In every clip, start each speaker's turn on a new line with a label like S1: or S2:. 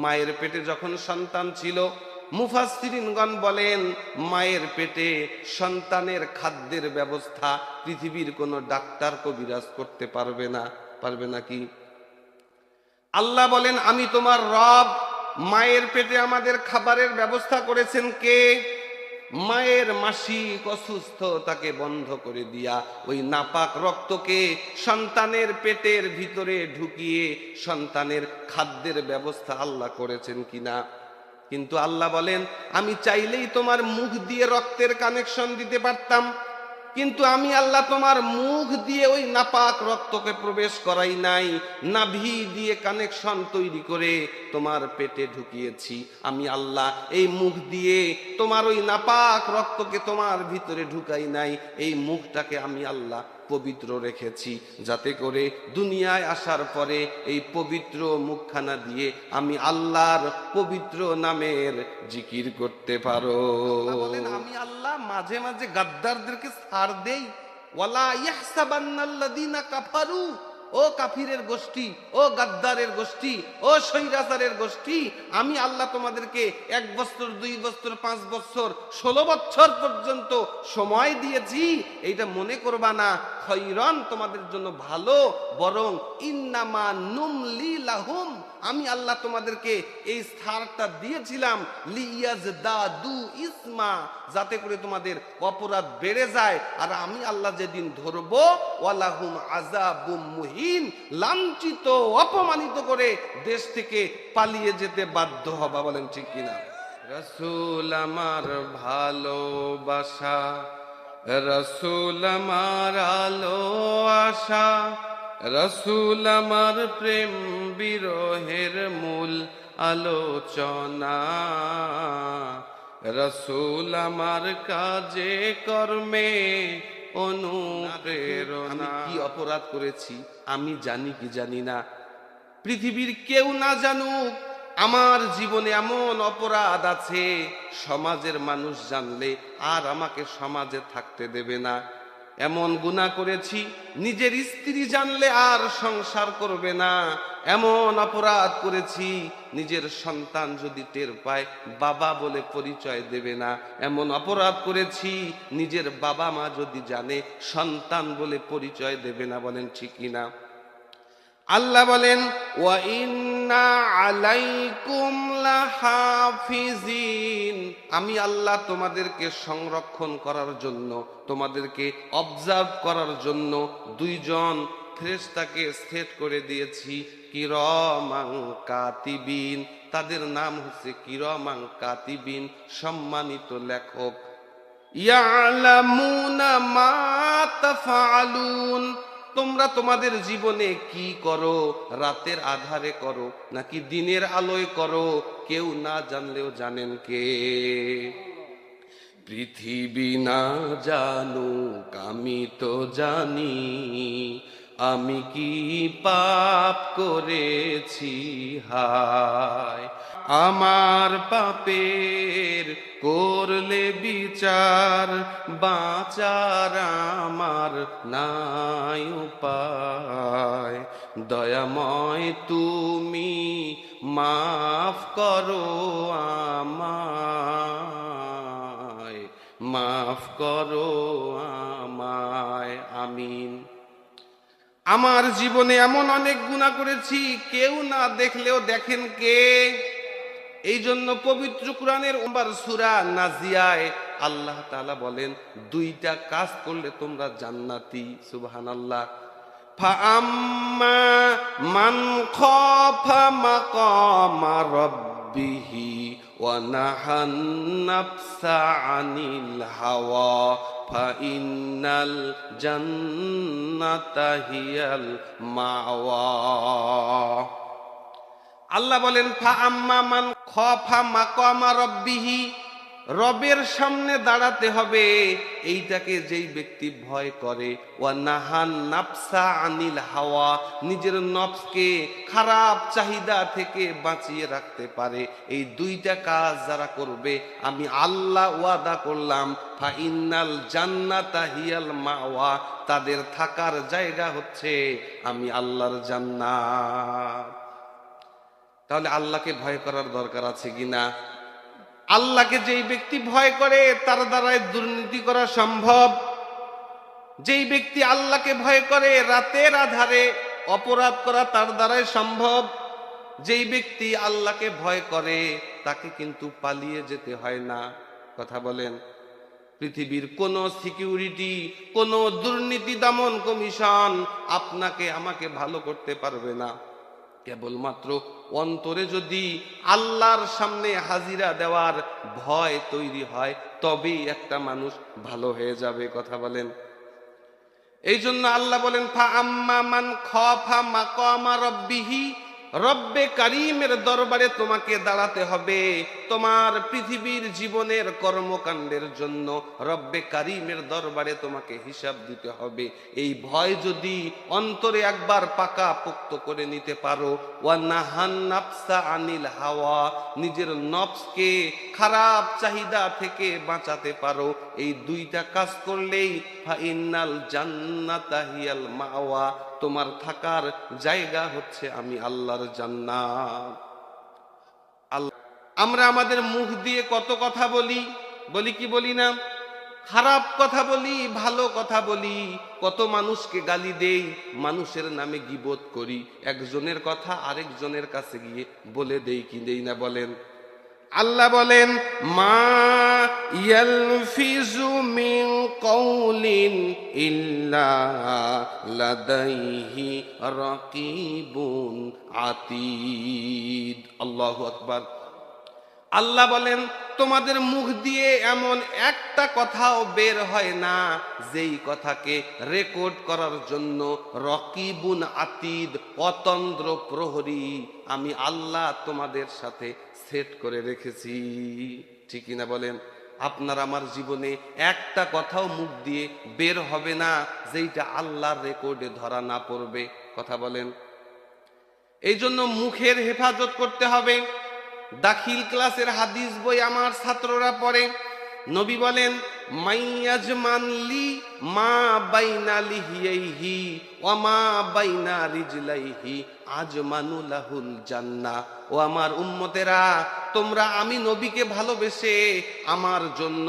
S1: মায়ের পেটে যখন সন্তান ছিল, মুফাসসিরিনগণ বলেন মায়ের পেটে সন্তানের খাদ্যের ব্যবস্থা পৃথিবীর কোনো ডাক্তার কবিরাজ করতে পারবে না। পারবে নাকি? আল্লাহ বলেন আমি তোমার রব। মায়ের পেটে আমাদের খাবারের ব্যবস্থা করেছেন কে? মায়ের মাসিক অসুস্থতাকে বন্ধ করে দিয়া ওই নাপাক রক্তকে সন্তানের পেটের ভিতরে ঢুকিয়ে সন্তানের খাদ্যের ব্যবস্থা আল্লাহ করেছেন কিনা। কিন্তু আল্লাহ বলেন আমি চাইলেই তোমার মুখ দিয়ে রক্তের কানেকশন দিতে পারতাম, কিন্তু আমি আল্লাহ তোমার মুখ দিয়ে ওই নাপাক রক্তকে প্রবেশ করাই নাই, নাভি দিয়ে কানেকশন তৈরি করে তোমার পেটে ঢুকিয়েছি। আমি আল্লাহ এই মুখ দিয়ে তোমার ওই নাপাক রক্তকে তোমার ভিতরে ঢুকাই নাই, এই মুখটাকে আমি আল্লাহ পবিত্র রেখেছি, যাতে করে দুনিয়ায় আসার পরে এই পবিত্র মুখখানা দিয়ে আমি আল্লাহর পবিত্র নামের জিকির করতে পারো। বলেন আমি আল্লাহ মাঝে মাঝে গাদ্দারদেরকে ছাড় দেই। ওয়ালা ইয়াহসাবান্নাল্লাযীনা কাফারু, ও কাফিরের গোষ্ঠী, ও গাদ্দারের গোষ্ঠী, ও স্বৈরাচারের গোষ্ঠী, আমি আল্লাহ তোমাদেরকে 1 বছর 2 বছর 5 বছর 16 বছর পর্যন্ত সময় দিয়েছি, এইটা মনে করবা না খৈরন তোমাদের জন্য ভালো, বরং ইন্নামা নুমলি লাহুম, আমি আল্লাহ তোমাদেরকে এই ছাড়টা দিয়েছিলাম লিয়াজদাদু ইসমা, যাতে করে তোমাদের অপরাধ বেড়ে যায়, আর আমি আল্লাহ যেদিন ধরবো ওয়ালাহুম আযাবুম মুহিন, লাঞ্ছিত অপমানিত করে দেশ থেকে পালিয়ে যেতে বাধ্য হবা। বলেন ঠিক কিনা? রাসূল আমার ভালোবাসা, রাসূল আমার আলো আশা, রাসূল আমার প্রেম বিরহের মূল আলোচনা, রাসূল আমার কাজে কর্মে অনুপ্রেরণা। কি অপরাধ করেছি আমি জানি কি জানি না, পৃথিবীর কেউ না জানুক, আমার জীবনে এমন অপরাধ আছে সমাজের মানুষ জানলে আর আমাকে সমাজে থাকতে দেবে না। এমন গুনাহ করেছি নিজের স্ত্রী জানলে আর সংসার করবে না। এমন অপরাধ করেছি নিজের সন্তান যদি টের পায় বাবা বলে পরিচয় দেবে না। এমন অপরাধ করেছি নিজের বাবা মা যদি জানে সন্তান বলে পরিচয় দেবে না। বলেন ঠিক কিনা? আল্লাহ বলেন ওয়া ইন্না আলাইকুম লাহাফিজিন, আমি আল্লাহ তোমাদেরকে সংরক্ষণ করার জন্য, তোমাদেরকে অবজার্ভ করার জন্য 2 জন ফেরেশতাকে সেট করে দিয়েছি, কিরামান কাতিবিন, তাদের নাম হচ্ছে কিরামান কাতিবিন, সম্মানিত লেখক। ইয়ালামুনা মা তাফআলুন, তোমরা তোমাদের জীবনে কি করো, রাতের আধারে করো নাকি দিনের আলোয় করো, কেউ না জানলেও জানেন কে। পৃথিবী না জানুক আমি তো জানি, আমি কি পাপ করেছি হায়, আমার পাপের করলে বিচার, বাঁচার আমার নাই উপায়, দয়াময় তুমি মাফ করো আমায়, মাফ করো আমায়, আমিন। আমার জীবনে এমন অনেক গুনাহ করেছি কেউ না দেখলেও দেখেন কে। এই জন্য পবিত্র কোরআনের সূরা নাজিয়ায় আল্লাহ তাআলা বলেন 2টা কাজ করলে তোমরা জান্নাতি। সুবহানাল্লাহ। ফাআম্মা মান খাফা মাকামা রাব্বিহি ওয়া নাহান নাফসা আনিল হাওয়া ফাইন্নাল জান্নাতা হিয়াল মাওয়া। আল্লাহ বলেন ফাআম্মা মান খাফা মাকামা রাব্বিহি, রবের সামনে দাঁড়াতে হবে, এইটাকে যেই ব্যক্তি ভয় করে, ওয়া নাহান নাফসা আনিল হাওয়া, নিজের নফসকে খারাপ চাহিদা থেকে বাঁচিয়ে রাখতে পারে, এই 2টা কাজ যারা করবে আমি আল্লাহ ওয়াদা করলাম ফাইন্নাল জান্নাতা হিয়াল মাওয়া, তাদের থাকার জায়গা হচ্ছে আমি আল্লাহর জান্নাত। তাহলে আল্লাহকে ভয় করার দরকার আছে কিনা? আল্লাহকে যেই ব্যক্তি ভয় করে তার দ্বারাই দুর্নীতি করা সম্ভব। যেই ব্যক্তি আল্লাহকে ভয় করে রাতের আধারে অপরাধ করা তার দ্বারাই সম্ভব। যেই ব্যক্তি আল্লাহকে ভয় করে তাকে কিন্তু পালিয়ে যেতে হয় না। কথা বলেন, পৃথিবীর কোন সিকিউরিটি, কোন দুর্নীতি দমন কমিশন আপনাকে আমাকে ভালো করতে পারবে না। কেবলমাত্র অন্তরে যদি আল্লাহর সামনে হাজিরা দেওয়ার ভয় তৈরি হয় তবেই একটা মানুষ ভালো হয়ে যাবে। কথা বলেন। এই জন্য আল্লাহ বলেন, ফা আম্মা মান খাফা মাকামা রাব্বিহি, রব্বে কারিমের দরবারে তোমাকে দাঁড়াতে হবে তোমার পৃথিবীর জীবনের কর্মকাণ্ডের জন্য। রব্বে কারিমের দরবারে তোমাকে হিসাব দিতে হবে। এই ভয় যদি অন্তরে একবার পাকা পোক্ত করে নিতে পারো, ওয়া নাহান নাফসা আনিল হাওয়া, নিজের নফসকে খারাপ চাহিদা থেকে বাঁচাতে পারো, এই দুইটা কাজ করলেই ফা ইন্নাল জান্নাতা হিয়াল মাওয়া, তোমার থাকার জায়গা হচ্ছে আমি আল্লাহর জান্নাত। আল্লাহ, আমরা আমাদের মুখ দিয়ে কত কথা বলি, বলি কি বলি না? খারাপ কথা বলি, ভালো কথা বলি, কত মানুষকে গালি দেই, মানুষের নামে গীবত করি, একজনের কথা আরেকজনের কাছে গিয়ে বলে দেই কি দেই না বলেন? আল্লাহ বলেন, মা ইয়ালফিজু মিন কওলিন ইল্লা লাদাইহি রাকিবুন আতীদ। আল্লাহু আকবার। আল্লাহ বলেন, তোমাদের মুখ দিয়ে এমন একটা কথাও বের হয় না যেই কথাকে রেকর্ড করার জন্য রকিবুন আতীদ, অতন্দ্র প্রহরী আমি আল্লাহ তোমাদের সাথে সেট করে রেখেছি। ঠিক কিনা বলেন? আপনার আমার জীবনে একটা কথাও মুখ দিয়ে বের হবে না যেইটা আল্লাহর রেকর্ডে ধরা না পড়বে। কথা বলেন। এই জন্য মুখের হেফাজত করতে হবে। দাখিল ক্লাসের হাদিস বই আমার ছাত্ররা পড়ে। নবী বলেন, মাইয়াজমানলি মা বাইনা লিহিয়াইহি ওয়া মা বাইনা রিজলাইহি আজমানু লাহুল জান্নাহ। ও আমার উম্মতেরা, তোমরা আমি নবীকে ভালোবেসে আমার জন্য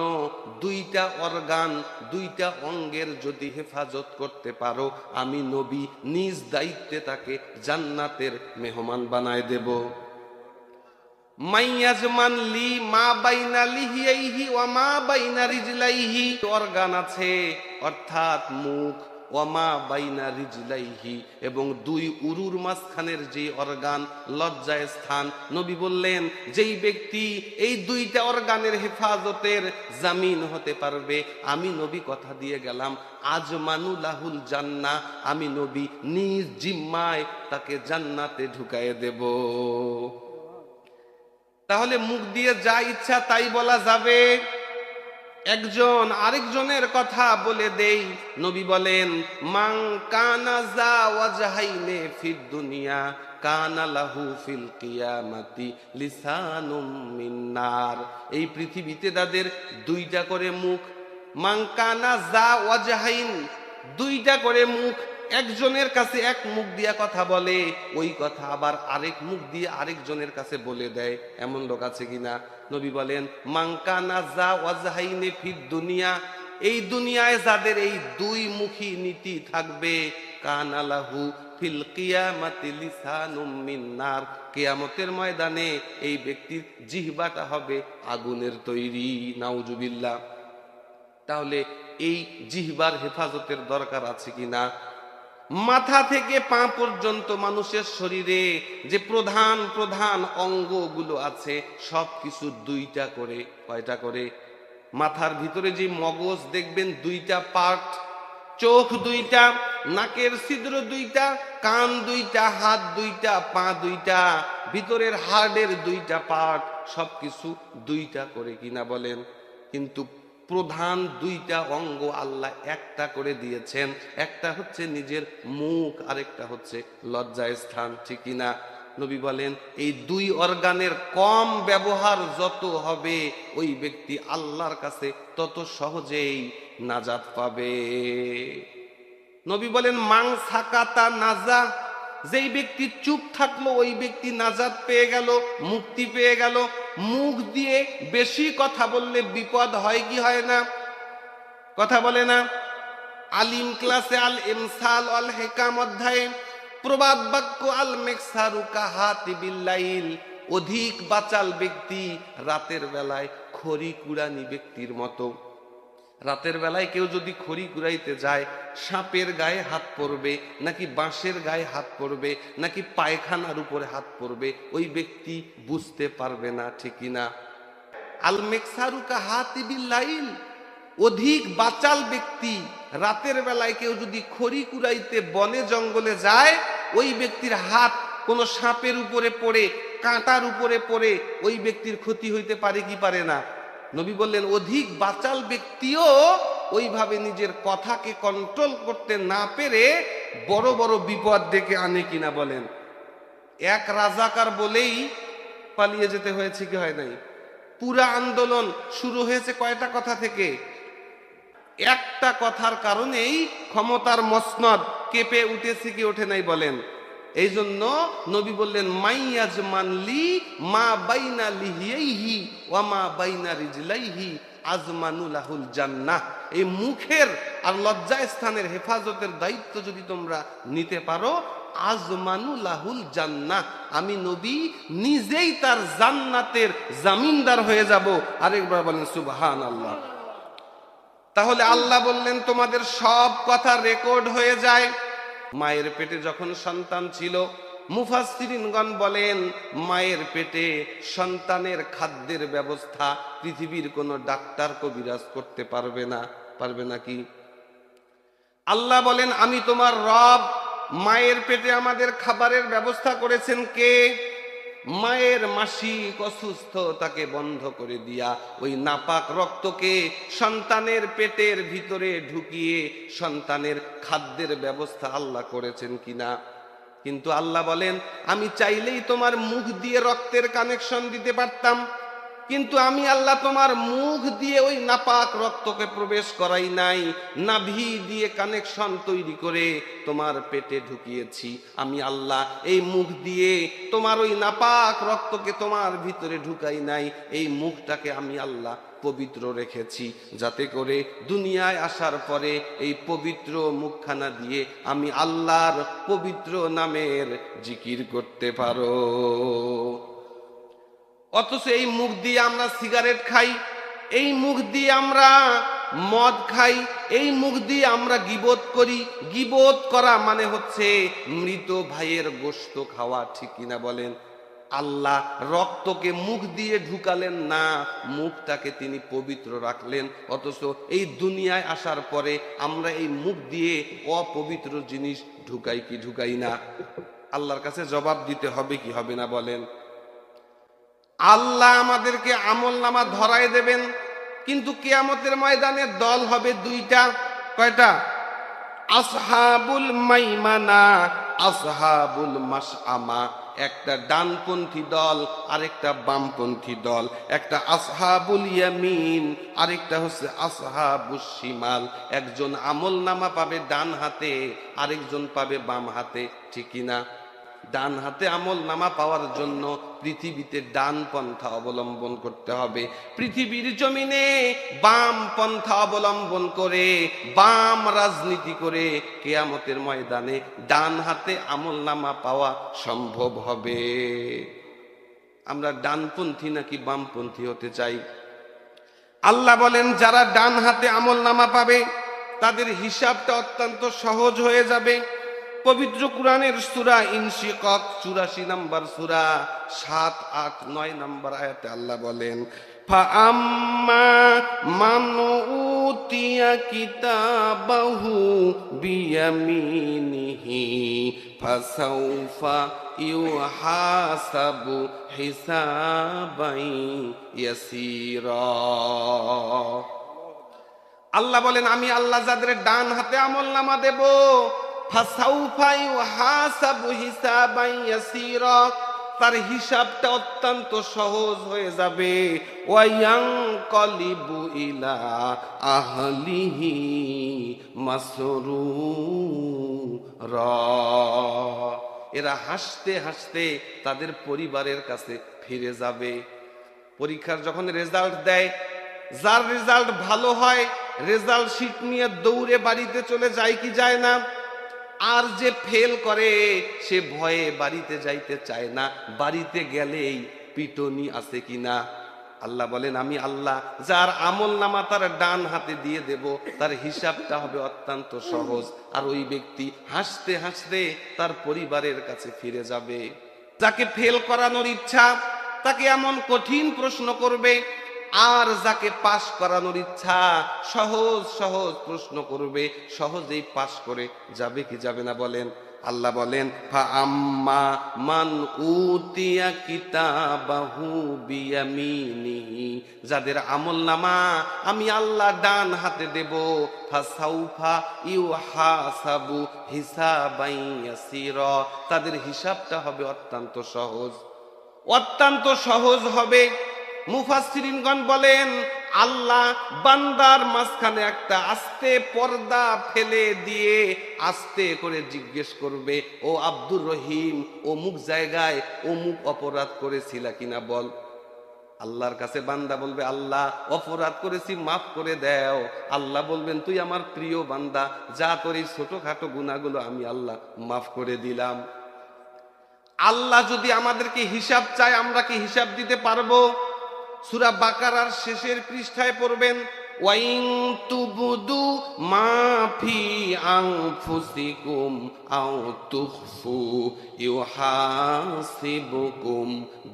S1: দুইটা অর্গান, দুইটা অঙ্গের যদি হেফাজত করতে পারো, আমি নবী নিজ দায়িত্বে তাকে জান্নাতের মেহমান বানায় দেব। মাইয়াজমান লি মা বাইনা লিহিয়াইহি ওয়া মা বাইনা রিজলাইহি, অর্গান আছে অর্থাৎ মুখ, ওয়া মা বাইনা রিজলাইহি, এবং দুই উরুর মাঝখানের যে অর্গান লজ্জায় স্থান। নবী বললেন, যেই ব্যক্তি এই দুইটা অর্গানের হেফাজতের জামিন হতে পারবে, আমি নবী কথা দিয়ে গেলাম আজমানু লাহুল জান্নাহ, আমি নবী নিজ জিম্মায় তাকে জান্নাতে ঢুকায়ে দেব। তাহলে মুখ দিয়ে যা ইচ্ছা তাই বলা যাবে? একজন আরেকজনের কথা বলে দেই। নবী বলেন, মান কানা যা ওয়াজহাইনে ফিদ দুনিয়া কানা লাহু ফিল কিয়ামাতি লিসানুম মিন নার। এই পৃথিবীতে তাদের দুইটা করে মুখ। মান কানা যা ওয়াজহাইন, দুইটা করে মুখ। একজনের কাছে এক মুখ দিয়া কথা বলে, ওই কথা আবার আরেক মুখ দিয়ে আরেকজনের কাছে বলে দেয়। এমন লোক আছে কিনা? নবী বলেন, মান কানা যা ওয়াজহাইনে ফিদ দুনিয়া, এই দুনিয়ায় যাদের এই দুই মুখী নীতি থাকবে, কানা লাহু ফিল কিয়ামাতি লিসানুম মিন নার, কিয়ামতের ময়দানে এই ব্যক্তির জিহ্বাটা হবে আগুনের তৈরি। নাউজুবিল্লাহ। তাহলে এই জিহ্বার হেফাজতের দরকার আছে কিনা? মাথা থেকে পা পর্যন্ত মানুষের শরীরে যে প্রধান প্রধান অঙ্গগুলো আছে সবকিছু দুইটা করে। কয়টা করে? মাথার ভিতরে যে মগজ দেখবেন দুইটা পার্ট, চোখ দুইটা, নাকের ছিদ্র দুইটা, কান দুইটা, হাত দুইটা, পা দুইটা, ভিতরের হাড়ের দুইটা পার্ট, সবকিছু দুইটা করে কিনা বলেন? কিন্তু প্রধান দুইটা অঙ্গ আল্লাহ একটা করে দিয়েছেন। একটা হচ্ছে নিজের মুখ, আরেকটা হচ্ছে লজ্জায় স্থান। ঠিক কিনা? নবী বলেন, এই দুই অর্গানের কম ব্যবহার যত হবে ওই ব্যক্তি আল্লাহর কাছে তত সহজেই নাজাত পাবে। নবী বলেন, মান সাকাতা নাজা, যেই ব্যক্তি চুপ থাকলো ওই ব্যক্তি নাজাত পেয়ে গেল, মুক্তি পেয়ে গেল। মুখ দিয়ে বেশি কথা বললে বিপদ হয় কি হয় না? কথা বলে না? আলিম ক্লাসে আল ইমসাল আল হেকাম অধ্যায়ে প্রবাদ বাক্য আল মেকসারু কাহাতি বিল্লাইল, অধিক বাচাল ব্যক্তি রাতের বেলায় খড়ি কুড়ানি ব্যক্তির মতো। রাতের বেলায় কেউ যদি খড়ি কুড়াইতে যায়, সাপের গায়ে হাত পড়বে নাকি বাঁশের গায়ে হাত পড়বে নাকি পায়খানার উপরে হাত পড়বে ওই ব্যক্তি বুঝতে পারবে না, ঠিক না? আল মেকসারু কাহাতি বিল্লাইল, অধিক বাচাল ব্যক্তি রাতের বেলায় কেউ যদি খড়ি কুড়াইতে বনে জঙ্গলে যায়, ওই ব্যক্তির হাত কোনো সাপের উপরে পড়ে, কাঁটার উপরে পড়ে ওই ব্যক্তির ক্ষতি হইতে পারে কি পারে না? নবী বললেন অধিক বাচাল ব্যক্তিও ওইভাবে নিজের কথাকে কন্ট্রোল করতে না পেরে বড় বড় বিপদ ডেকে আনে কিনা বলেন? এক রাজাকার বলেই পালিয়ে যেতে হয়েছে কি হয় নাই? পুরা আন্দোলন শুরু হয়েছে কয়টা কথা থেকে? একটা কথার কারণেই ক্ষমতার মসনদ কেঁপে উঠেছে কি ওঠে নাই বলেন? এই জন্য নবী বললেন মাইয়াজ মানলি মা বাইনা লিহিয়াইহি ওয়া মা বাইনা রিজলাইহি আজমানু লাহুল জান্নাহ। এই মুখের আর লজ্জা স্থানের হেফাজতের দায়িত্ব যদি তোমরা নিতে পারো, আজমানু লাহুল জান্নাহ, আমি নবী নিজেই তার জান্নাতের জামিনদার হয়ে যাব। আরেকবার বলেন সুবহানাল্লাহ। তাহলে আল্লাহ বললেন তোমাদের সব কথা রেকর্ড হয়ে যায়। মায়ের পেটে যখন সন্তান ছিল, মুফাসসিরিনগণ বলেন মায়ের পেটে সন্তানের খাদ্যের ব্যবস্থা পৃথিবীর কোনো ডাক্তার কবিরাজ করতে পারবে না। পারবে নাকি? আল্লাহ বলেন আমি তোমার রব। মায়ের পেটে আমাদের খাবারের ব্যবস্থা করেছেন কে? মায়ের মাসিক অসুস্থ তাকে বন্ধ করে দিয়া ওই নাপাক রক্তকে সন্তানের পেটের ভিতরে ঢুকিয়ে সন্তানের খাদ্যের ব্যবস্থা আল্লাহ করেছেন কিনা? কিন্তু আল্লাহ বলেন আমি চাইলেই তোমার মুখ দিয়ে রক্তের কানেকশন দিতে পারতাম, কিন্তু আমি আল্লাহ তোমার মুখ দিয়ে ওই নাপাক রক্তকে প্রবেশ করাই নাই, নাভি দিয়ে কানেকশন তৈরি করে তোমার পেটে ঢুকিয়েছি। আমি আল্লাহ এই মুখ দিয়ে তোমার ওই নাপাক রক্তকে তোমার ভিতরে ঢুকাই নাই, এই মুখটাকে আমি আল্লাহ পবিত্র রেখেছি যাতে করে দুনিয়ায় আসার পরে এই পবিত্র মুখখানা দিয়ে আমি আল্লাহর পবিত্র নামের জিকির করতে পারো। অথচ এই মুখ দিয়ে আমরা সিগারেট খাই, এই মুখ দিয়ে আমরা মদ খাই, এই মুখ দিয়ে আমরা গীবত করি। গীবত করা মানে হচ্ছে মৃত ভাইয়ের গোশত খাওয়া, ঠিক কিনা বলেন? আল্লাহ রক্তকে মুখ দিয়ে ঢুকালেন না, মুখটাকে তিনি পবিত্র রাখলেন। অথচ এই দুনিয়ায় আসার পরে আমরা এই মুখ দিয়ে অপবিত্র জিনিস ঢুকাই কি ঢুকাই না? আল্লাহর কাছে জবাব দিতে হবে কি হবে না বলেন? আল্লাহ আমাদেরকে আমলনামা ধরায় দেবেন, কিন্তু কিয়ামতের ময়দানে দল হবে দুইটা। কয়টা? আসহাবুল মাইমানা, আসহাবুল মাশআমা। একটা ডানপন্থী দল আরেকটা বামপন্থী দল। একটা আসহাবুল ইয়ামিন আরেকটা হচ্ছে আসহাবুস শিমাল। একজন আমলনামা পাবে ডান হাতে, আরেকজন পাবে বাম হাতে, ঠিক না? ডান হাতে আমল নামা পাওয়ার জন্য পৃথিবীতে ডান পন্থা অবলম্বন করতে হবে। পৃথিবীর জমিনে বাম পন্থা অবলম্বন করে, বাম রাজনীতি করে কিয়ামতের ময়দানে ডান হাতে আমল নামা পাওয়া সম্ভব হবে। আমরা ডানপন্থী নাকি বামপন্থী হতে চাই? আল্লাহ বলেন যারা ডান হাতে আমল নামা পাবে তাদের হিসাবটা অত্যন্ত সহজ হয়ে যাবে। পবিত্র কুরআনের সূরা ইনশিকাক 84 নম্বর সূরা 7, 8, 9 নম্বর আয়াতে আল্লাহ বলেন ফাআম্মা মান উতিয়া কিতাবাহু বিয়ামিনিহি ফাসাউফা ইউহাসাবু হিসাবাই ইয়াসীরা। আল্লাহ বলেন আমি আল্লাহ যাদের ডান হাতে আমলনামা দেব, ফাসাউফা ইউহাসাবু হিসাবান ইয়াসীরা, তার হিসাবটা অত্যন্ত সহজ হয়ে যাবে। ওয়া ইয়ানকালিবু ইলা আহলিহি মাসরুরা, এরা হাসতে হাসতে তাদের পরিবারের কাছে ফিরে যাবে। পরীক্ষার যখন রেজাল্ট দেয়, যার রেজাল্ট ভালো হয় রেজাল্ট শিট নিয়ে দৌড়ে বাড়িতে চলে যায় কি যায় না? আর যে ফেল করে সে ভয়ে বাড়িতে যাইতে চায় না, বাড়িতে গেলেই পিটনি আছে কিনা। আল্লাহ বলেন, আমি আল্লাহ যার আমল নামা তার ডান হাতে দিয়ে দেব, তার হিসাবটা হবে অত্যন্ত সহজ, আর ওই ব্যক্তি হাসতে হাসতে তার পরিবারের কাছে ফিরে যাবে। যাকে ফেল করানোর ইচ্ছা তাকে এমন কঠিন প্রশ্ন করবে, আর যাকে পাস করানোর ইচ্ছা সহজ সহজ প্রশ্ন করবে, সহজেই পাস করে যাবে কি যাবে না বলেন? আল্লাহ বলেন, ফা আম্মা মান উতিয়া কিতাবাহু বিয়ামিনিহি, যাদের আমলনামা আমি আল্লাহ ডান হাতে দেব, ফাসাউফা ইউহাসাবু হিসাবান ইয়াসীরা, তাদের হিসাবটা হবে অত্যন্ত সহজ, অত্যন্ত সহজ হবে। মুফাসসিরিনগণ বলেন, আল্লাহ বান্দার মাঝখানে একটা আস্তে পর্দা ফেলে দিয়ে আস্তে করে জিজ্ঞেস করবে, ও আব্দুর রহিম, অমুক জায়গায় অমুক অপরাধ করেছিলা কিনা বল। আল্লাহর কাছে বান্দা বলবে, আল্লাহ অপরাধ করেছি, মাফ করে দাও। আল্লাহ বলবেন, তুই আমার প্রিয় বান্দা, যা তোর এই ছোটখাটো গুনাহগুলো আমি আল্লাহ মাফ করে দিলাম। আল্লাহ যদি আমাদেরকে হিসাব চায়, আমরা কি হিসাব দিতে পারবো? সূরা বাকারার শেষের পৃষ্ঠায় পড়বেন, ওয়াইন তুবদু মা ফি আনফুসিকুম আও তুখফু ইউহাসিবুকুম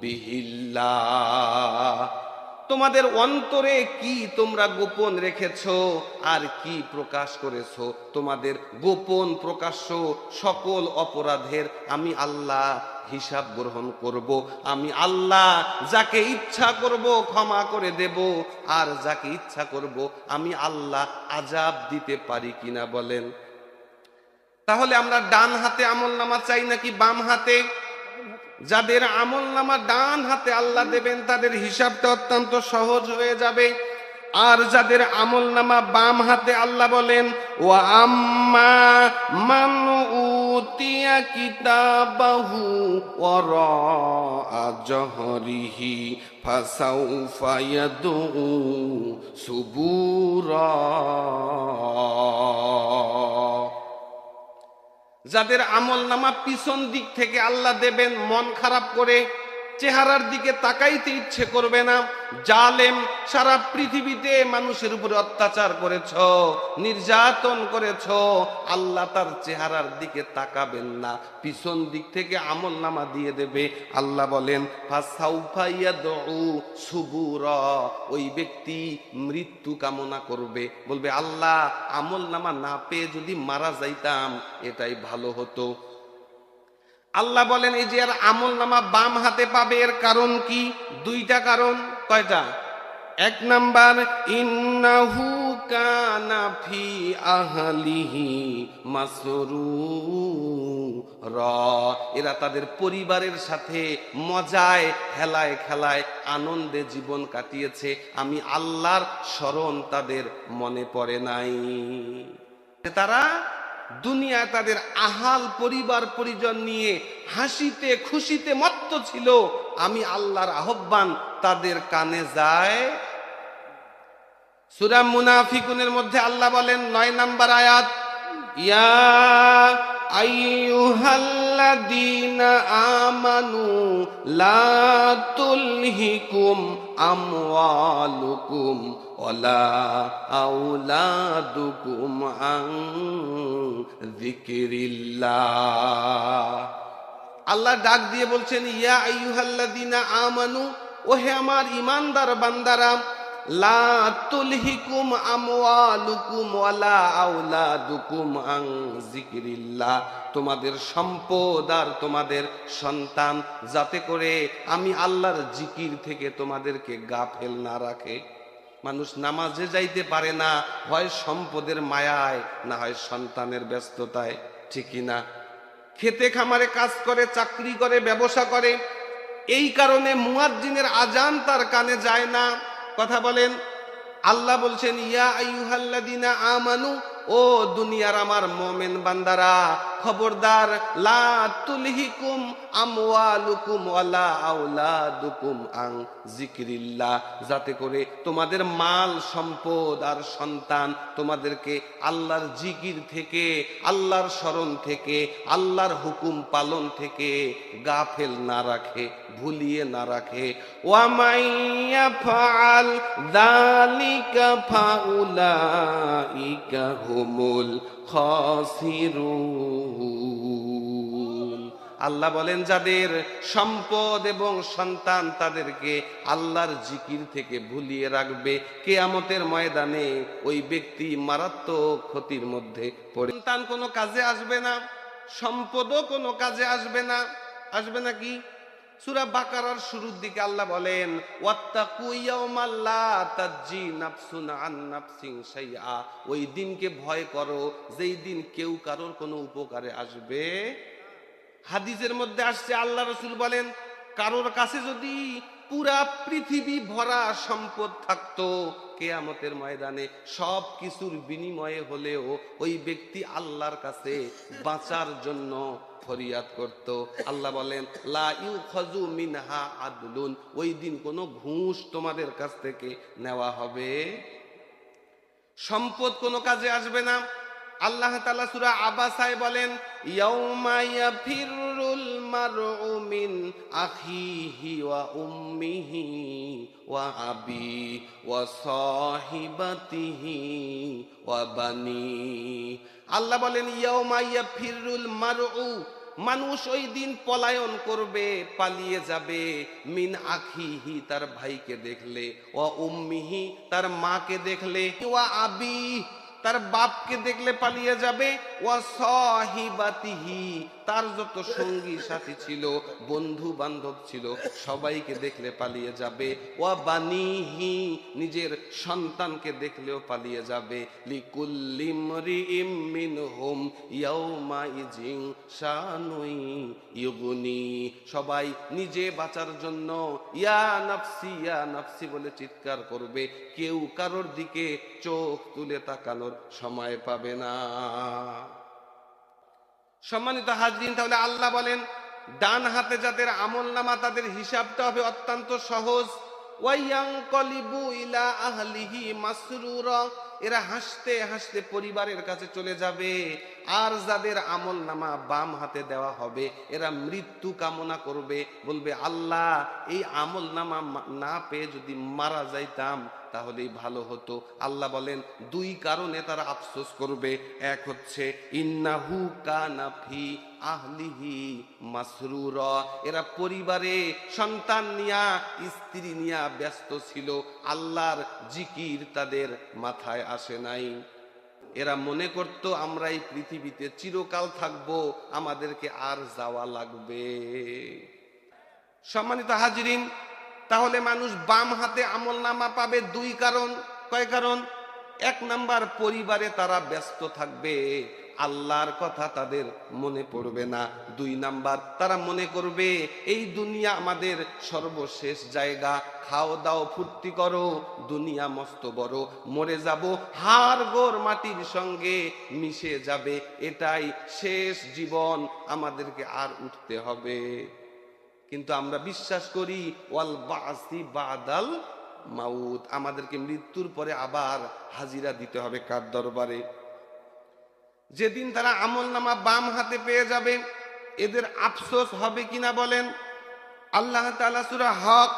S1: বিহিল্লাহ, তোমাদের অন্তরে কি তোমরা গোপন রেখেছো আর কি প্রকাশ করেছো, তোমাদের গোপন প্রকাশ্য সকল অপরাধের আমি আল্লাহ হিসাব গ্রহণ করব। আমি আল্লাহ যাকে ইচ্ছা করব ক্ষমা করে দেব, আর যাকে ইচ্ছা করব আমি আল্লাহ আযাব দিতে পারি কিনা বলেন? তাহলে আমরা ডান হাতে আমলনামা চাই নাকি বাম হাতে? যাদের আমলনামা ডান হাতে আল্লাহ দেবেন তাদের হিসাবটা অত্যন্ত সহজ হয়ে যাবে, আর যাদের আমলনামা বাম হাতে আল্লাহ বলেন, ওয়া আম্মা মান উতিয়া কিতাবাহু ওয়ারা জহরিহি ফাসাউফা ইয়াদউ সুবুরা, যাদের আমলনামা পিছন দিক থেকে আল্লাহ দেবেন, মন খারাপ করে চেহারার দিকে তাকাইতে ইচ্ছে করবে না। জালেম, সারা পৃথিবীতে মানুষের উপরে অত্যাচার করেছ, নির্যাতন করেছ, আল্লাহ তার চেহারার দিকে তাকাবেন না, পিছন দিক থেকে আমলনামা দিয়ে দেবে। আল্লাহ বলেন, ফাসাউফা ইয়াদউ সুবুরা, ওই ব্যক্তি মৃত্যু কামনা করবে, বলবে, আল্লাহ আমলনামা না পেয়ে যদি মারা যাইতাম এটাই ভালো হতো। আল্লাহ বলেন, এই যে আর আমলনামা বাম হাতে পাবে, এর কারণ কি? দুইটা কারণ। কয়টা? এক নাম্বার, ইন্নাহু কানা ফি আহলিহি মাসরুরা, এরা তাদের পরিবারের সাথে মজায় হেলায় খেলায় আনন্দে জীবন কাটিয়েছে, আমি আল্লাহর স্মরণ তাদের মনে পড়ে নাই। তারা দুনিয়ায় তাদের আহাল পরিবার পরিজন নিয়ে হাসিতে খুশিতে মত্ত ছিল, আমি আল্লাহর আহ্বান তাদের কানে যায়। সূরা মুনাফিকুনের মধ্যে আল্লাহ বলেন ৯ নম্বর আয়াত, ইয়া আইয়ুহাল্লাযীনা আমানু লা তুলহিকুম আমওয়ালুকুম ওয়ালা আওলাদুকুম আন যিকরিল্লাহ। আল্লাহ ডাক দিয়ে বলছেন, ইয়া আইয়ুহাল্লাযীনা আমানু, ওহে আমার ঈমানদার বান্দারা, লা তুলহিকুম আমওয়ালুকুম ওয়ালা আওলাদুকুম আন যিকরিল্লাহ, তোমাদের সম্পদ আর তোমাদের সন্তান যাতে করে আমি আল্লাহর জিকির থেকে তোমাদেরকে গাফেল না রাখে। মানুষ নামাজে যাইতে পারে না, হয় সম্পদের মায়ায়, না হয় সন্তানের ব্যস্ততায়, ঠিকই না? খেতে খামারে কাজ করে, চাকরি করে, ব্যবসা করে, এই কারণে মুয়াজ্জিনের আজান তার কানে যায় না। কথা বলেন। আল্লাহ বলছেন, ইয়া আইয়ুহাল্লাযীনা আমানু, ও দুনিয়ার আমার মোমেন বান্দারা, খবরদার, লা তুলহিকুম আমওয়ালুকুম ওয়ালা আওলাদুকুম আন যিকরিল্লাহ, যাতে করে তোমাদের মাল সম্পদ আর সন্তান তোমাদেরকে আল্লাহর জিকির থেকে, আল্লাহর স্মরণ থেকে, আল্লাহর হুকুম পালন থেকে গাফেল না রাখে, ভুলিয়ে না রাখে। ওয়া মাইয়াফআল যালিকা ফাউলাইকা হুমুল খাসিরুন। আল্লাহ বলেন, যাদের সম্পদ এবং সন্তান তাদেরকে আল্লাহর জিকির থেকে ভুলিয়ে রাখবে, কিয়ামতের ময়দানে ওই ব্যক্তি মারাত্মক ক্ষতির মধ্যে পড়ে। সন্তান কোনো কাজে আসবে না, সম্পদও কোনো কাজে আসবে না। আসবে না কি? সূরা বাকারার শুরুর দিকে আল্লাহ বলেন, ওয়াত্তাকু ইয়াওমাল লা তাজজি নাফসুন আন নাফসিন শাইআ, ওই দিনকে ভয় করো যেই দিন কেউ কারোর কোনো উপকারে আসবে। হাদিসের মধ্যে আসছে, আল্লাহ রাসূল বলেন, কারোর কাছে যদি পুরা পৃথিবী ভরা সম্পদ থাকতো, কিয়ামতের ময়দানে সব কিছুর বিনিময়ে হলেও ওই ব্যক্তি আল্লাহর কাছে বাঁচার জন্য ফরিয়াদ করত। আল্লাহ বলেন, লা ইউখাযু মিনহা আদলুন, ওই দিন কোনো ঘুষ তোমাদের কাছ থেকে নেওয়া হবে। সম্পদ কোনো কাজে আসবে না। আল্লাহ তাআলা সূরা আবাসায় বলেন, ইয়াউমা ইয়াফিরুল মারউ মিন আখিহি ওয়া উম্মিহি ওয়া আবি ওয়া সাহিবাতিহি ওয়া বানি। আল্লাহ বলেন, ইয়াউমা ইয়াফিরুল মারউ, মানুষ ওই দিন পলায়ন করবে, পালিয়ে যাবে, মিন আখিহি, তার ভাইকে দেখলে, ওয়া উম্মিহি, তার মাকে দেখলে, ওয়া আবি, তার বাপকে দেখলে পালিয়ে যাবে, ওয়া সাহিবাতিহি, তার যত সঙ্গী সাথী ছিল, বন্ধু বান্ধব ছিল, সবাইকে দেখলে পালিয়ে যাবে, ওয়া বানিহি, নিজের সন্তানকে দেখলেও পালিয়ে যাবে। লিকুল্লি ইমরিইম মিনহুম ইয়াউমা ইযিন শানুই ইউগনি, সবাই নিজে বাঁচার জন্য ইয়া নাফসি ইয়া নাফসি বলে চিৎকার করবে, কেউ কারোর দিকে চোখ তুলে তাকানোর সময় পাবে না। সম্মানিত হাজরিন, তাহলে আল্লাহ বলেন, ডান হাতে যাদের আমলনামা তাদের হিসাবটা হবে অত্যন্ত সহজ। ওয়ায়ানকলিবু ইলা আহলিহি মাসরুরা, এরা হাসতে হাসতে পরিবারের কাছে চলে যাবে। আর যাদের আমলনামা বাম হাতে দেওয়া হবে, এরা মৃত্যু কামনা করবে, বলবে, আল্লাহ, এই আমলনামা না পেয়ে যদি মারা যাইতাম তাহলেই ভালো হতো। আল্লাহ বলেন, দুই কারণে তারা আফসোস করবে। এক হচ্ছে, ইন্নাহু কানা ফি আহলিহি মাসরুরা, এরা পরিবারে সন্তান নিয়া, স্ত্রী নিয়া ব্যস্ত ছিল, আল্লাহর জিকির তাদের মাথায় আসে নাই। এরা মনে করত আমরা এই পৃথিবীতে চিরকাল থাকবো, আমাদেরকে আর যাওয়া লাগবে। সম্মানিত হাজিরিন, তাহলে মানুষ বাম হাতে আমলনামা পাবে দুই কারণ। কয় কারণ? এক নাম্বার, পরিবারে তারা ব্যস্ত থাকবে, আল্লাহর কথা তাদের মনে পড়বে না। দুই নাম্বার, তারা মনে করবে এই দুনিয়া আমাদের সর্বশেষ জায়গা, খাও দাও ফুর্তি করো, দুনিয়া মস্ত বড়, মরে যাব, হাড় গোড় মাটির সঙ্গে মিশে যাবে, এটাই শেষ জীবন, আমাদেরকে আর উঠতে হবে। কিন্তু আমরা বিশ্বাস করি ওয়াল বাসি বাদাল মাউত, আমাদেরকে মৃত্যুর পরে আবার হাজিরা দিতে হবে কার দরবারে? যেদিন তারা আমলনামা বাম হাতে পেয়ে যাবে, এদের আফসোস হবে কিনা বলেন? আল্লাহ তাআলা সূরা হক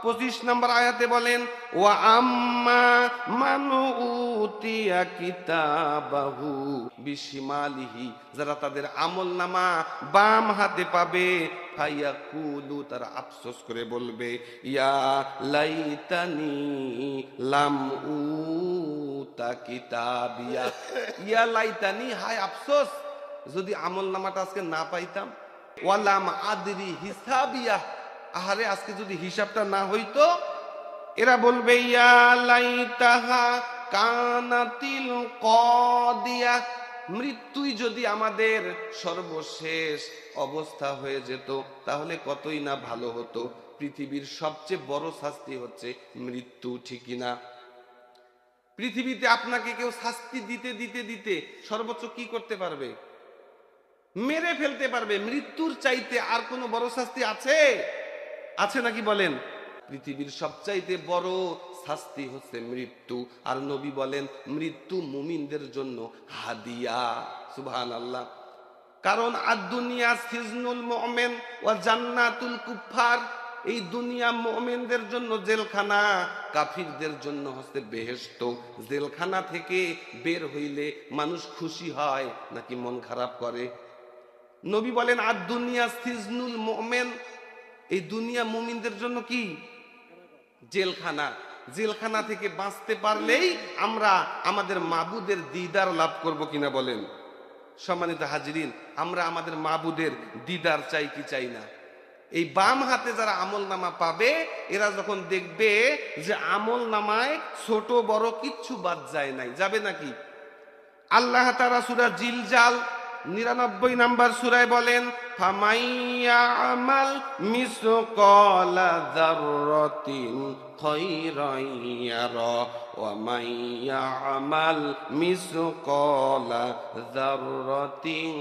S1: 25 নম্বর আয়াতে বলেন, ওয়া আম্মা মানু উতিয়া কিতাবাহু বিশিমালিহি, যারা তাদের আমলনামা বাম হাতে পাবে, ফায়াকুলু, তারা আফসোস করে বলবে, ইয়া লাইতানি লাম উতা কিতাবিয়া, ইয়া লাইতানি, হায় আফসোস, যদি আমলনামাটা আজকে না পাইতাম, ওয়ালাম আদরি হিসাবিয়া, আহারে আজকে যদি হিসাবটা না হইতো। এরা বলবে, ইয়া লাইতাহা কানাতিল কাদিয়া, মৃত্যুই যদি আমাদের সর্বশেষ অবস্থা হয়ে যেত তাহলে কতই না ভালো হতো। পৃথিবীর সবচেয়ে বড় শাস্তি হচ্ছে মৃত্যু, ঠিক না? পৃথিবীতে আপনাকে কেউ শাস্তি দিতে দিতে দিতে সর্বোচ্চ কি করতে পারবে? মেরে ফেলতে পারবে। মৃত্যুর চাইতে আর কোনো বড় শাস্তি আছে? আছে নাকি বলেন? পৃথিবীর সবচাইতে বড় শাস্তি হচ্ছে মৃত্যু। আর নবী বলেন মৃত্যু মুমিনদের জন্য হাদিয়া। সুবহানাল্লাহ। কারণ আর দুনিয়া সিজনুল মুমিন ওয়া জান্নাতুল কুফার, এই দুনিয়া মুমিনদের জন্য জেলখানা, কাফিরদের জন্য হচ্ছে বেহেশত। জেলখানা থেকে বের হইলে মানুষ খুশি হয় নাকি মন খারাপ করে? নবী বলেন আর দুনিয়া সিজনুল মুমিন, এই দুনিয়া মুমিনদের জন্য কি? জেলখানা। জেলখানা থেকে বাঁচতে পারলেই আমরা আমাদের মাবুদের দিদার লাভ করব কিনা বলেন? সম্মানিত হাজিরিন, আমরা আমাদের মাবুদের দিদার চাই কি চাই না? এই বাম হাতে যারা আমল নামা পাবে, এরা যখন দেখবে যে আমল নামায় ছোট বড় কিচ্ছু বাদ যায় নাই, যাবে নাকি? আল্লাহ তাআলা সূরা জিলজাল 99 নাম্বার সূরায় বলেন ফামাইয়ামাল মিসকালা যাররাতিন খায়রান ইয়ারা ওয়া মাইয়ামাল মিসকালা যাররাতিন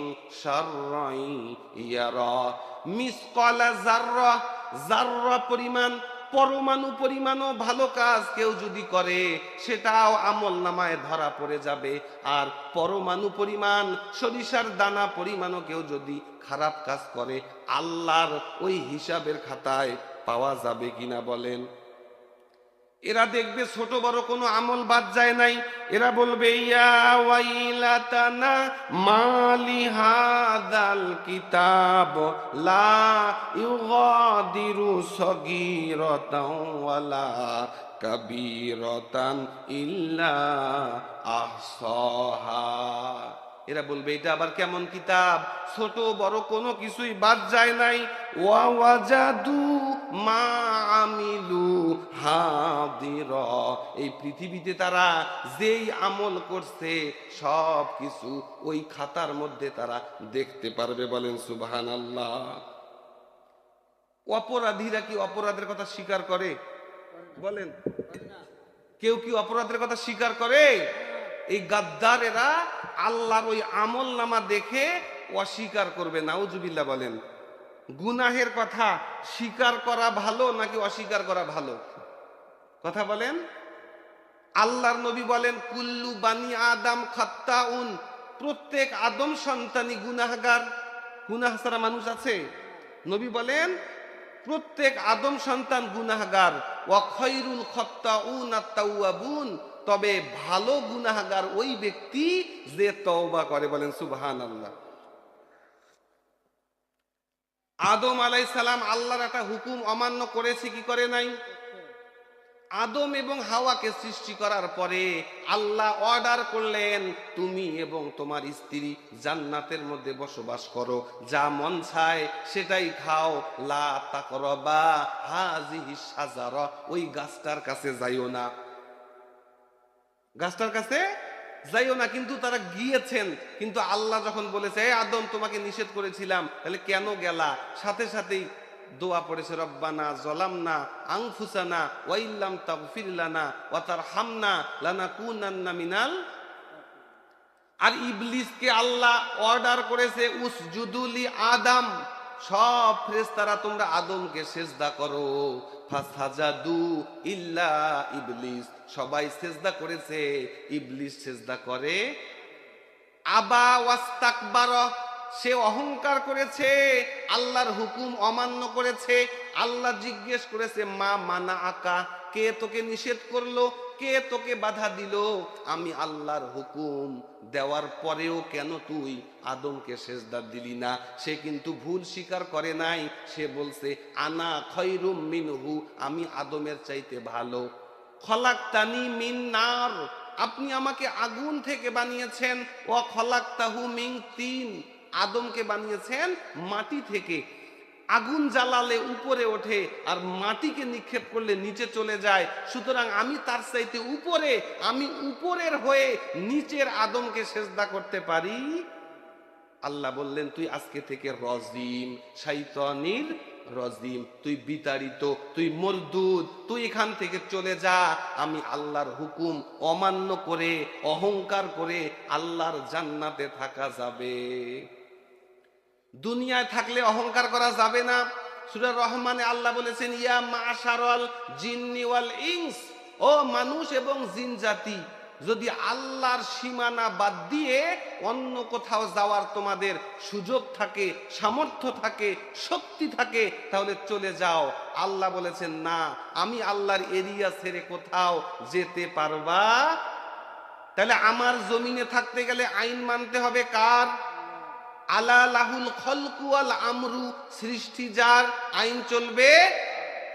S1: শাররান ইয়ারা। মিসকালা যাররা, যাররা পরিমাণ, পরমাণু পরিমাণও ভালো কাজ কেউ যদি করে সেটাও আমল নামায় ধরা পড়ে যাবে। আর পরমাণু পরিমাণ, সরিষার দানা পরিমাণও কেউ যদি খারাপ কাজ করে আল্লাহর ওই হিসাবের খাতায় পাওয়া যাবে কিনা বলেন? এরা দেখবে ছোট বড় কোনো আমল বাদ যায় নাই। এরা বলবে ইয়া ওয়াইলাতানা মালি হাদাল কিতাব লা ইউগাদিরু সগীরাতাও ওয়ালা কাবীরাতান ইল্লা আহসাহা। এরা বলবে এটা আবার কেমন কিতাব, ছোট বড় কোনো কিছুই বাদ যায় নাই। ওয়া ওয়াজাদু মা আমিলু হাদিরা, এই পৃথিবীতে তারা যেই আমল করছে সব কিছু ওই খাতার মধ্যে তারা দেখতে পারবে। বলেন সুবহানাল্লাহ। অপরাধীরা কি অপরাধের কথা স্বীকার করে? বলেন, কেউ কি অপরাধের কথা স্বীকার করে? এই গাদ্দারেরা আল্লাহর ওই আমল নামা দেখে অস্বীকার করবে। নাউজুবিল্লাহ। বলেন, গুনাহের কথা স্বীকার করা ভালো নাকি অস্বীকার করা ভালো? কথা বলেন। আল্লাহর নবী বলেন কুল্লু বানি আদম খাত্তাউন, প্রত্যেক আদম সন্তানই গুনাহগার। গুনাহ ছাড়া মানুষ আছে? নবী বলেন প্রত্যেক আদম সন্তান গুনাহগার। ওয়া খায়রুল খাত্তাউন আত-তাওয়াবুন, তবে ভালো গুনাহগার ওই ব্যক্তি যে তওবা করে। বলেন সুবহানাল্লাহ। আদম আলাইহিস সালাম আল্লাহর একটা হুকুম অমান্য করেছে কি করে নাই? আদম এবং হাওয়াকে সৃষ্টি করার পরে আল্লাহ অর্ডার করলেন তুমি এবং তোমার স্ত্রী জান্নাতের মধ্যে বসবাস করো, যা মন চায় সেটাই খাও। লা তাকরাবা হাযিহিস শাজারা, ওই গাছটার কাছে যাইও না, গাছটার কাছে যাইও না। কিন্তু তারা গিয়েছেন। কিন্তু আল্লাহ যখন বলেছে এ আদম তোমাকে নিষেধ করেছিলাম, তাহলে কেন গেলা? সাথে সাথেই দোয়া পড়েছে রব্বানা যালামনা আনফুসানা ওয়া ইল্লাম তাগফির লানা ওয়া তারহামনা লানাকুনান্না মিনাল। আর ইবলিসকে আল্লাহ অর্ডার করেছে উসজুদু লি আদম, সব ফেরেশতারা তোমরা আদমকে সিজদা করো। ফাসাজাদু ইল্লা ইবলিস, সবাই সিজদা করেছে, ইবলিস সিজদা করে। আবা ওয়াস্তাকবারা, সে অহংকার করেছে, আল্লাহর হুকুম অমান্য করেছে। আল্লাহ জিজ্ঞেস করেছে মা মানা আকা, কে তোকে নিষেধ করলো, কে তোকে বাধা দিল? আমি আল্লাহর হুকুম দেওয়ার পরেও কেন তুই আদমকে সিজদা দিলি না? সে কিন্তু ভুল স্বীকার করে নাই। সে বলছে আনা খায়রুম মিনহু, আমি আদমের চাইতে ভালো। খলাকতানি মিন নার, আপনি আমাকে আগুন থেকে বানিয়েছেন। ওয়া খলাকতাহু মিন তিন, আদমকে বানিয়েছেন মাটি থেকে। আগুন জ্বালালে উপরে ওঠে আর মাটিকে নিক্ষেপ করলে নিচে চলে যায়। সুতরাং আমি তার চাইতে উপরে, আমি উপরের হয়ে নিচের আদমকে সিজদা করতে পারি। আল্লাহ বললেন তুই আজকে থেকে রজিম, শয়তানির রজিম, তুই বিতাড়িত, তুই মরদুদ, তুই এখান থেকে চলে যা। আমি আল্লাহর হুকুম অমান্য করে, অহংকার করে আল্লাহর জান্নাতে থাকা যাবে? দুনিয়ায় থাকলে অহংকার করা যাবে না। সূরা রহমানে আল্লাহ বলেছেন, ইয়া মাশারাল জিন্নি ওয়াল ইনস, ও মানুষ এবং জিন জাতি, যদি আল্লাহর সীমানা বাদ দিয়ে অন্য কোথাও যাওয়ার তোমাদের সুযোগ থাকে, সামর্থ্য থাকে, শক্তি থাকে, তাহলে চলে যাও। আল্লাহ বলেছেন না, আমি আল্লাহর এরিয়া ছেড়ে কোথাও যেতে পারবা? তাহলে আমার জমিনে থাকতে গেলে আইন মানতে হবে কার? আলা লাহুল খলকু ওয়াল আমরু, সৃষ্টি যার, আইন চলবে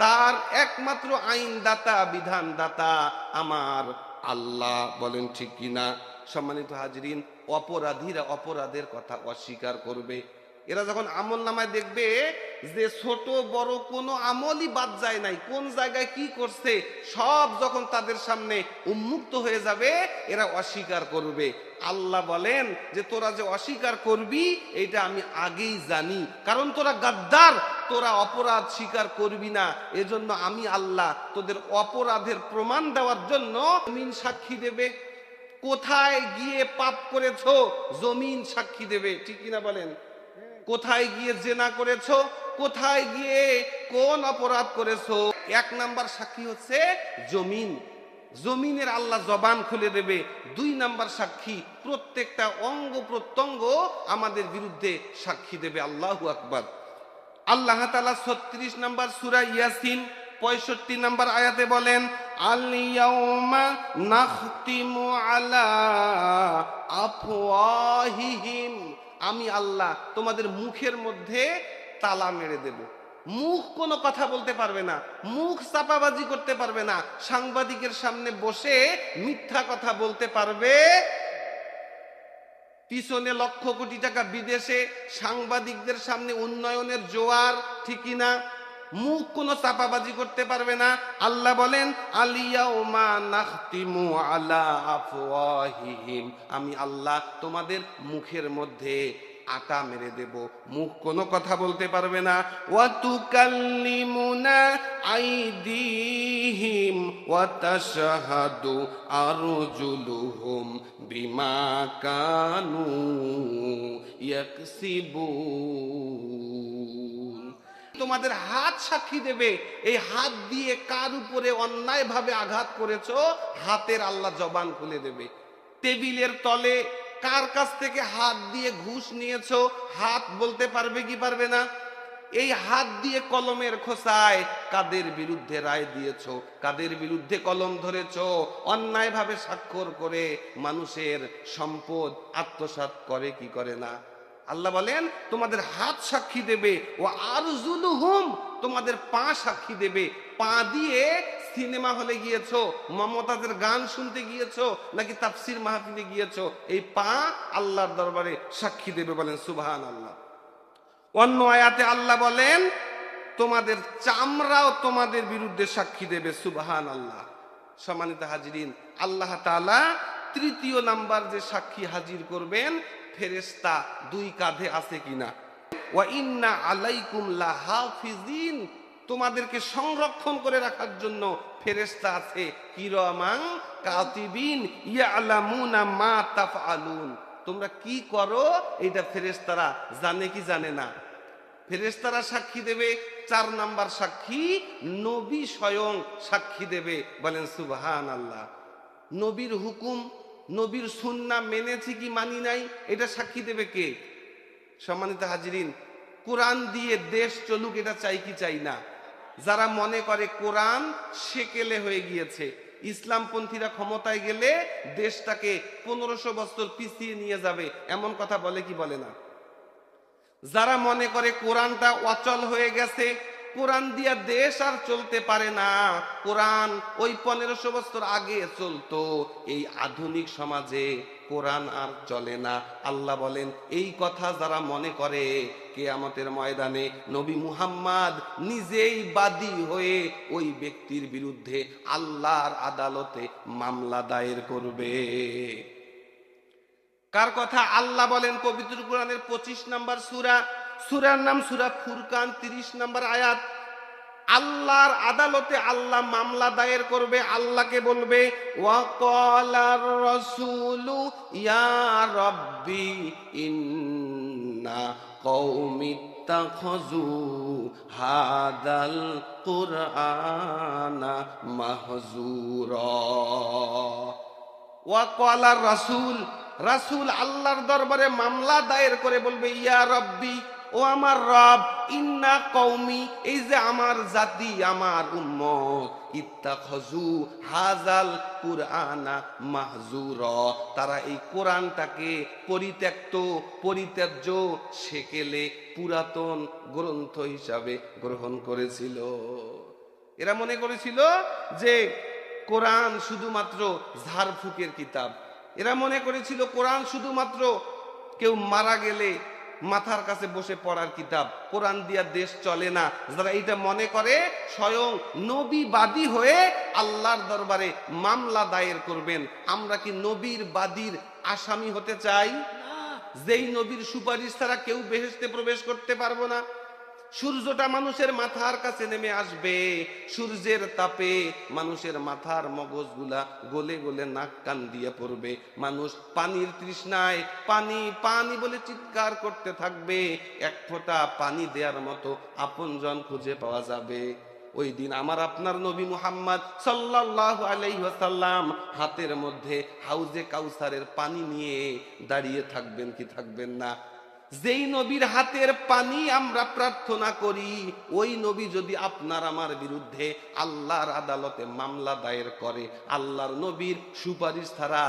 S1: তার। একমাত্র আইনদাতা, বিধানদাতা আমার আল্লাহ। বলেন ঠিক কিনা? সম্মানিত হাজরিন, অপরাধীরা অপরাধের কথা অস্বীকার করবে। এরা যখন আমল নামায় দেখবে যে ছোট বড় কোনো আমলই বাদ যায় নাই, কোন জায়গায় কি করছে সব যখন তাদের সামনে উন্মুক্ত হয়ে যাবে, এরা অস্বীকার করবে। আল্লাহ বলেন যে তোরা যে অস্বীকার করবি এটা আমি আগেই জানি, কারণ তোরা গাদ্দার, তোরা অপরাধ স্বীকার করবি না। এজন্য আমি আল্লাহ তোদের অপরাধের প্রমাণ দেওয়ার জন্য জমিন সাক্ষী দেবে। কোথায় গিয়ে পাপ করেছো জমিন সাক্ষী দেবে, ঠিক কিনা বলেন? কোথায় গিয়ে জেনা করেছো, কোথায় গিয়ে কোন অপরাধ করেছো, এক নাম্বার সাক্ষী হচ্ছে জমিন। জমিনের আল্লাহ জবান খুলে দেবে। দুই নাম্বার সাক্ষী প্রত্যেকটা অঙ্গ প্রত্যঙ্গ আমাদের বিরুদ্ধে সাক্ষী দেবে। আল্লাহু আকবার। আল্লাহ তাআলা ৩৬ নাম্বার সূরা ইয়াসিন ৬৫ নাম্বার আয়াতে বলেন, আল ইয়াউমা নাখতিমু আলা আফওয়াহিহিম, আমি আল্লাহ তোমাদের মুখের মধ্যে তালা মেরে দেব। মুখ কোনো কথা বলতে পারবে না, মুখ চাপাবাজি করতে পারবে না, সাংবাদিকের সামনে বসে মিথ্যা কথা বলতে পারবে। পিছনে লক্ষ কোটি টাকা বিদেশে, সাংবাদিকদের সামনে উন্নয়নের জোয়ার, ঠিক না? মুখ কোনো চাপাবাজি করতে পারবে না। আল্লাহ বলেন, আলিয়াউমা নাখতিমু আলা আফওয়াহিহিম, আমি আল্লাহ তোমাদের মুখের মধ্যে আটা মেরে দেব, মুখ কোনো কথা বলতে পারবে না। ওয়া তুকাল্লিমুনা আইদিহিম ওয়া তাশহাদু আরজুলুহুম বিমা কানু ইয়াকসিবুন, তোমাদের হাত সাক্ষী দেবে। এই হাত দিয়ে কার উপরে অন্যায় ভাবে আঘাত করেছো, হাতের আল্লাহ জবান খুলে দেবে। টেবিলের তলে কার কাছ থেকে হাত দিয়ে ঘুষ নিয়েছো, হাত বলতে পারবে কি পারবে না? এই হাত দিয়ে কলমের খোসায় কাদের বিরুদ্ধে রায় দিয়েছো, কাদের বিরুদ্ধে কলম ধরেছো, অন্যায় ভাবে স্বাক্ষর করে মানুষের সম্পদ আত্মসাৎ করে কি করে না? আল্লাহ বলেন তোমাদের হাত সাক্ষী দেবে। ও আরজুলুহুম, তোমাদের পা সাক্ষী দেবে। পা দিয়ে সিনেমা হলে গিয়েছো, মমতাজের গান শুনতে গিয়েছো, নাকি তাফসির মাহফিলে গিয়েছো, এই পা আল্লাহর দরবারে সাক্ষী দেবে। বলেন সুবহানাল্লাহ। অন্য আয়াতে আল্লাহ বলেন তোমাদের চামড়াও তোমাদের বিরুদ্ধে সাক্ষী দেবে। সুবহানাল্লাহ। সম্মানিত হাজিরিন, আল্লাহ তাআলা তৃতীয় নাম্বার যে সাক্ষী হাজির করবেন, ফেরেশতা দুই কাঁধে আছে কিনা। ওয়া ইন্না আলাইকুম লাহাফিজিন, তোমাদেরকে সংরক্ষণ করে রাখার জন্য ফেরেশতা আছে। কিরামান কাতিবিন ইয়ালামুনা মা তাফআলুন, তোমরা কি করো এটা ফেরেশতারা জানে কি জানে না? ফেরেশতারা সাক্ষী দেবে। ৪ নাম্বার সাক্ষী নবী স্বয়ং সাক্ষী দেবে। বলেন সুবহানাল্লাহ। নবীর হুকুম, নবীর সুন্নাহ মেনেছি কি মানি নাই, এটা সাক্ষী দেবে কে? সম্মানিত হাজিরিন, কোরআন দিয়ে দেশ চলুক এটা চাই কি চাই না? যারা মনে করে কোরআন সেকেলে হয়ে গিয়েছে, ইসলামপন্থীরা ক্ষমতায় গেলে দেশটাকে 1500 বছর পিছিয়ে নিয়ে যাবে, এমন কথা বলে কি বলে না? যারা মনে করে কোরআনটা অচল হয়ে গেছে, কোরআন দিয়া দেশ আর চলতে পারে না, কোরআন ওই 1500 বছর আগে চলতো, এই আধুনিক সমাজে কোরআন আর চলে না, আল্লাহ বলেন এই কথা যারা মনে করে, কিয়ামতের ময়দানে নবী মুহাম্মদ নিজেই বাদী হয়ে ওই ব্যক্তির বিরুদ্ধে আল্লাহর আদালতে মামলা দায়ের করবে। কার কথা? আল্লাহ বলেন পবিত্র কোরআনের 25 নম্বর সূরা সূরার নাম সূরা ফুরকান 30 নম্বর আয়াত। আল্লাহর আদালতে আল্লাহ মামলা দায়ের করবে, আল্লাহকে বলবে ওয়াকালার রাসূলু ইয়া রাব্বি ইন্না কওমি ইত্তাখাযু হাদাল কুরআনা মাহজুরা। ওয়াকালার রাসূল, রাসূল আল্লাহর দরবারে মামলা দায়ের করে বলবে ইয়া রাব্বি, ও আমার রব, ইন্না কওমি, এই যে আমার জাতি, আমার উম্মত, ইত্তাখাযু হাযাল কুরআনা মাহজুরা, তারা এই কোরআনটাকে পরিত্যক্ত, পরিত্যাজ্য, সেকেলে পুরাতন গ্রন্থ হিসাবে গ্রহণ করেছিল। এরা মনে করেছিল যে কোরআন শুধুমাত্র ঝাড়ফুঁকের কিতাব। এরা মনে করেছিল কোরআন শুধুমাত্র কেউ মারা গেলে মাথার কাছে বসে পড়ার কিতাব, কোরআন দিয়া দেশ চলে না। যারা এটা মনে করে স্বয়ং নবী বাদী হয়ে আল্লাহর দরবারে মামলা দায়ের করবেন। আমরা কি নবীর বাদীর আসামি হতে চাই? যেই নবীর সুপারিশ ছাড়া কেউ বেহেশতে প্রবেশ করতে পারবো না। সূর্যটা মানুষের মাথার কাছে নেমে আসবে, সূর্যের তাপে মানুষের মাথার মগজগুলা গলে গলে নাক কান দিয়ে পড়বে। মানুষ পানির তৃষ্ণায় পানি পানি বলে চিৎকার করতে থাকবে, এক ফোঁটা পানি দেওয়ার মতো আপনজন খুঁজে পাওয়া যাবে। ওই দিন আমার আপনার নবী মুহাম্মদ সাল্লাল্লাহু আলাইহি ওয়াসাল্লাম হাতের মধ্যে হাউজে কাউসারের পানি নিয়ে দাঁড়িয়ে থাকবেন কি থাকবেন না? যেই নবীর হাতের পানি আমরা প্রার্থনা করি, ওই নবী যদি আপনার আমার বিরুদ্ধে আল্লাহর আদালতে মামলা দায়ের করে, আল্লাহর নবীর সুপারিশ ছাড়া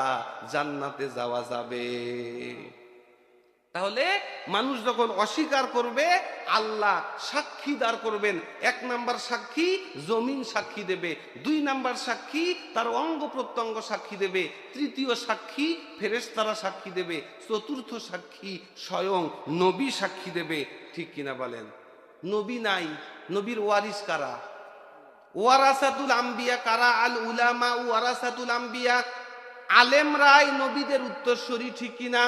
S1: জান্নাতে যাওয়া যাবে? তাহলে মানুষ যখন অস্বীকার করবে, আল্লাহ সাক্ষী দাঁড় করবেন। 1 নাম্বার সাক্ষী জমিন সাক্ষী দেবে, 2 নাম্বার সাক্ষী তার অঙ্গ প্রত্যঙ্গ সাক্ষী দেবে, 3য় সাক্ষী ফেরেশতারা সাক্ষী দেবে, 4র্থ সাক্ষী স্বয়ং নবী সাক্ষী দেবে। ঠিক কিনা বলেন? নবী নাই, নবীর ওয়ারিস কারা? ওয়ারাসাতুল আম্বিয়া কারা? আল উলামা ওয়ারাসাতুল আম্বিয়া, আলেমরাই নবীদের উত্তরসূরি। ঠিক কিনা?